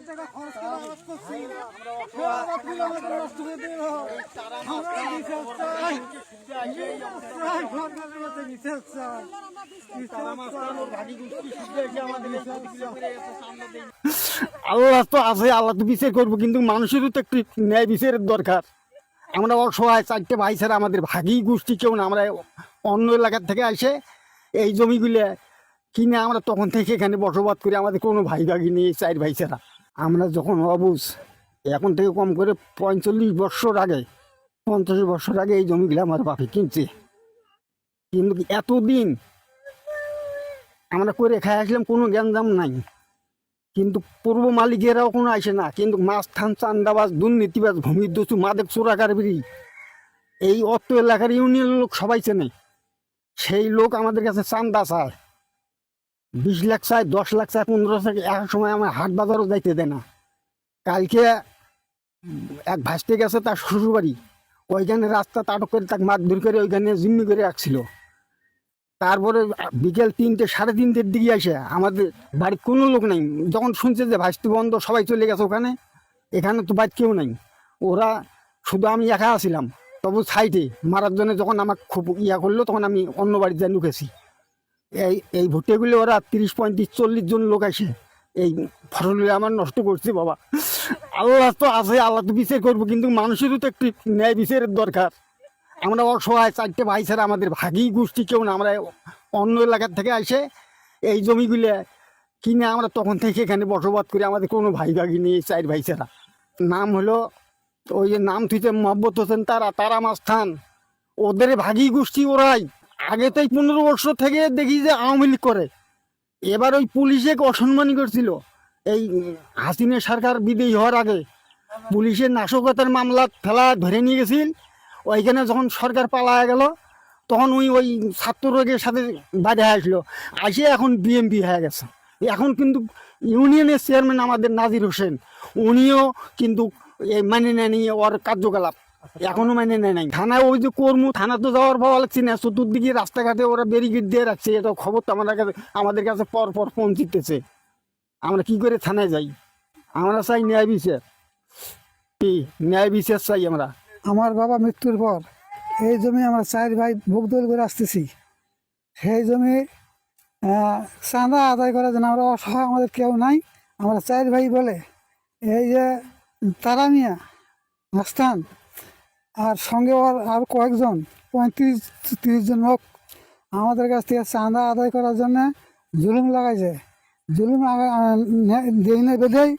টাকা খরচ করে আবাদ করছি, সেই আবাদগুলো আমাদের নষ্ট করে দিল। আমরা বিচার চাই, সরকারের কাছে বিচার চাই। আল্লাহ তো আছে, আল্লাহ তো বিচার করবো, কিন্তু মানুষেরও তো একটু ন্যায় বিচারের দরকার। আমরা অসহায়, চারটে ভাই ছাড়া আমাদের ভাগী গোষ্ঠী কেউ না। আমরা অন্য এলাকার থেকে আসে এই জমিগুলো কিনে আমরা তখন থেকে এখানে বসবাস করি। আমাদের কোনো ভাই ভাগি নেই, চার ভাই ছাড়া। আমরা যখন অবুঝ, এখন থেকে কম করে 45 বছর আগে, 50 বছর আগে এই জমিগুলো আমার বাপে কিনছে। কিন্তু এতদিন আমরা করে খাই আসলাম, কোনো জ্ঞানজাম নাই। কিন্তু পূর্ব মালিকেরাও কোনো আসে না। কিন্তু মাছ থান, চান্দাবাজ, দুর্নীতিবাজ, ভূমিদস্যু, মাদক চোরাকারবারি, এই অত এলাকার ইউনিয়নের লোক সবাই চেনে। সেই লোক আমাদের কাছে চান্দা চায়, 20 লাখ চায়, 10 লাখ চায়, 15 লাখ। এক সময় আমার হাট বাজারও যাইতে দেয় না। কালকে এক ভাসতে গেছে তার শ্বশুরবাড়ি, ওইখানে রাস্তা আটক করে তাকে মারধর করে ওইখানে জিম্মি করে রাখছিল। তারপরে বিকেল 3টে, 3:30 দিকে আসে আমাদের বাড়ির কোনো লোক নাই। যখন শুনছে যে ভাসতে বন্ধ, সবাই চলে গেছে ওখানে, এখানে তো বাড়ি কেউ নাই। ওরা শুধু আমি একা আসছিলাম, তবু সাইডে মারার জন্য যখন আমার খুব ইয়া করলো, তখন আমি অন্য বাড়িতে যাই ঢুকেছি। এই ভুট্টেগুলো ওরা 30, 35, 40 জন লোক আসে এই ফসলগুলো আমার নষ্ট করছে। বাবা, আল্লাহ তো আছে, আল্লাহ তো বিচার করবো, কিন্তু মানুষেরও তো একটু ন্যায় বিচারের দরকার। আমরা অসহায়, চারটে ভাই ছাড়া আমাদের ভাগী গোষ্ঠী কেউ না। আমরা অন্য এলাকার থেকে আসে এই জমিগুলো কিনে আমরা তখন থেকে এখানে বসবাস করি। আমাদের কোনো ভাই ভাগি নেই, চার ভাই ছাড়া। নাম হলো ওই যে নাম থুইতে মোহাম্মদ হোসেন, তারা মাস্তান, ওদের ভাগী গোষ্ঠী ওরাই। আগে তো এই 15 বছর থেকে দেখি যে আওয়ামী লীগ করে। এবার ওই পুলিশে অসম্মানী করছিল। এই হাসিনা সরকার বিদেয়ী হওয়ার আগে পুলিশের নাশকতার মামলা ফেলা ধরে নিয়ে গেছিল। ওইখানে যখন সরকার পালায় গেল, তখন ওই ছাত্রদের সাথে বাধা আসলো, আসে এখন বিএমপি হয়ে গেছে। এখন কিন্তু ইউনিয়নের চেয়ারম্যান আমাদের নাজির হোসেন, উনিও কিন্তু মানে নেয়নি ওর কার্যকলাপ, এখনো মানে নেয় নাই। থানায় ওই যে কর্মু, থানা তো যাওয়ার ভালো লাগছে না। চতুর্দিকে রাস্তাঘাটে ওরা ব্যারিকেড দিয়ে রাখছে। এটা খবর তো আমাদের কাছে পর পৌঁছিতেছে। আমরা কি করে থানায় যাই? আমরা চাই ন্যায় বিচার, কি ন্যায় বিচার চাই আমরা। আমার বাবা মৃত্যুর পর এই জমি আমরা 4 ভাই ভোগ দৌল করে আসতেছি। সেই জমি চাঁদা আদায় করার জন্য আমরা অসহায়, আমাদের কেউ নাই। আমরা 4 ভাই বলে এই যে তারা মিয়া, মাস্তান, আর সঙ্গে ওর আর কয়েকজন 35-30 জন লোক আমাদের কাছ থেকে চাঁদা আদায় করার জন্য জুলুম লাগাইছে। জুলুম দেই না বেঁধেই